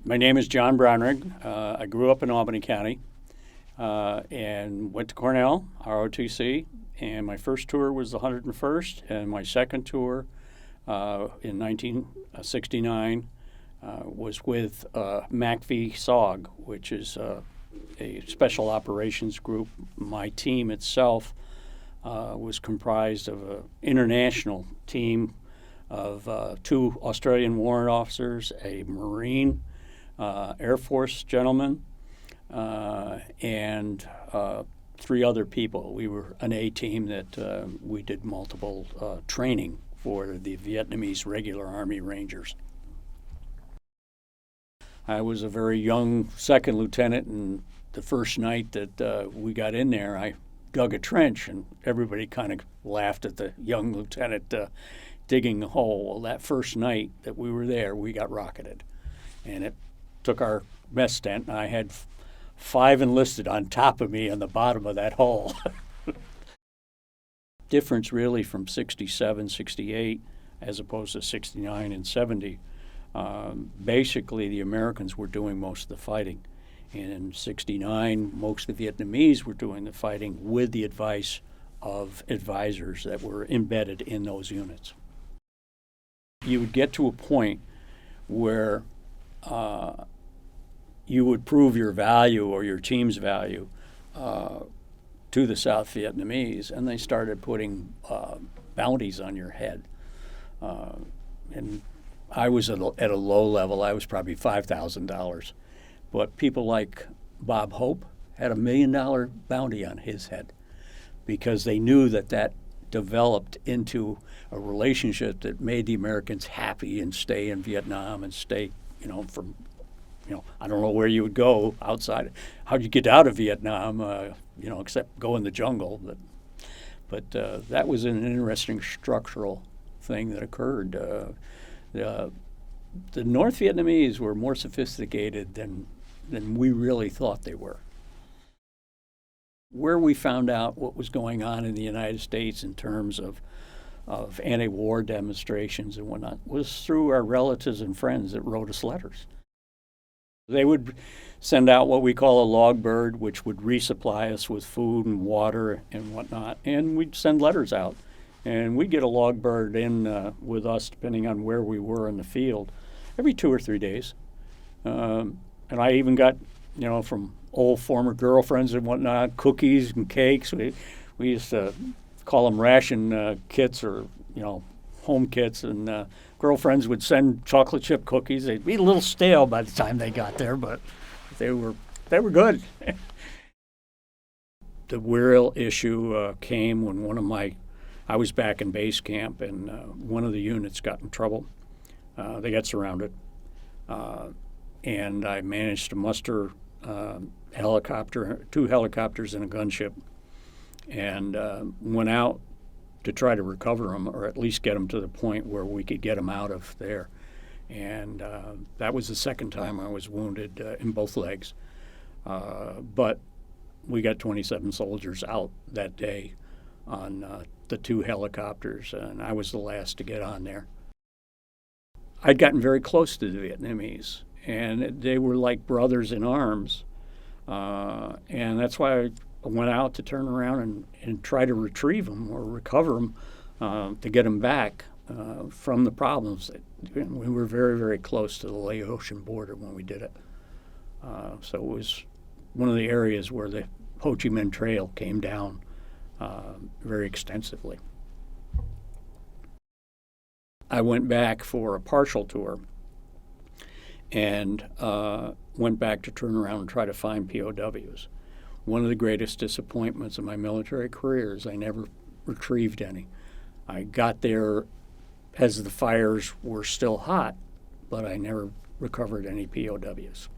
My name is John Brownrigg. I grew up in Albany County and went to Cornell, ROTC, and my first tour was the 101st, and my second tour in 1969 was with MACV SOG, which is a special operations group. My team itself was comprised of an international team of 2 Australian warrant officers, a Marine, Air Force gentleman, and 3 other people. We were an A team that we did multiple training for the Vietnamese regular Army Rangers. I was a very young second lieutenant, and the first night that we got in there, I dug a trench, and everybody kind of laughed at the young lieutenant digging a hole. Well, that first night that we were there, we got rocketed, and it took our mess tent, and I had 5 enlisted on top of me on the bottom of that hole. Difference really from 67, 68, as opposed to 69 and 70. Basically, the Americans were doing most of the fighting. And in 69, most of the Vietnamese were doing the fighting with the advice of advisors that were embedded in those units. You would get to a point where you would prove your value or your team's value to the South Vietnamese, and they started putting bounties on your head. And I was at a low level. I was probably $5,000. But people like Bob Hope had $1 million bounty on his head because they knew that developed into a relationship that made the Americans happy and stay in Vietnam and stay, I don't know where you would go outside. How'd you get out of Vietnam, except go in the jungle. But that was an interesting structural thing that occurred. The North Vietnamese were more sophisticated than we really thought they were. Where we found out what was going on in the United States in terms of anti-war demonstrations and whatnot was through our relatives and friends that wrote us letters. They would send out what we call a log bird, which would resupply us with food and water and whatnot, and we'd send letters out. And we'd get a log bird in with us, depending on where we were in the field, every 2 or 3 days. And I even got, from old former girlfriends and whatnot, cookies and cakes. We used to call them ration kits or, home kits. And girlfriends would send chocolate chip cookies. They'd be a little stale by the time they got there, but they were good. The real issue came when I was back in base camp, and one of the units got in trouble. They got surrounded, and I managed to muster 2 helicopters and a gunship, and went out to try to recover them, or at least get them to the point where we could get them out of there. And that was the second time I was wounded in both legs. But we got 27 soldiers out that day on the 2 helicopters, and I was the last to get on there. I'd gotten very close to the Vietnamese, and they were like brothers in arms, and that's why I went out to turn around and try to retrieve them or recover them to get them back from the problems. We were very, very close to the Laotian border when we did it. So it was one of the areas where the Ho Chi Minh Trail came down very extensively. I went back for a partial tour and went back to turn around and try to find POWs. One of the greatest disappointments of my military career is I never retrieved any. I got there as the fires were still hot, but I never recovered any POWs.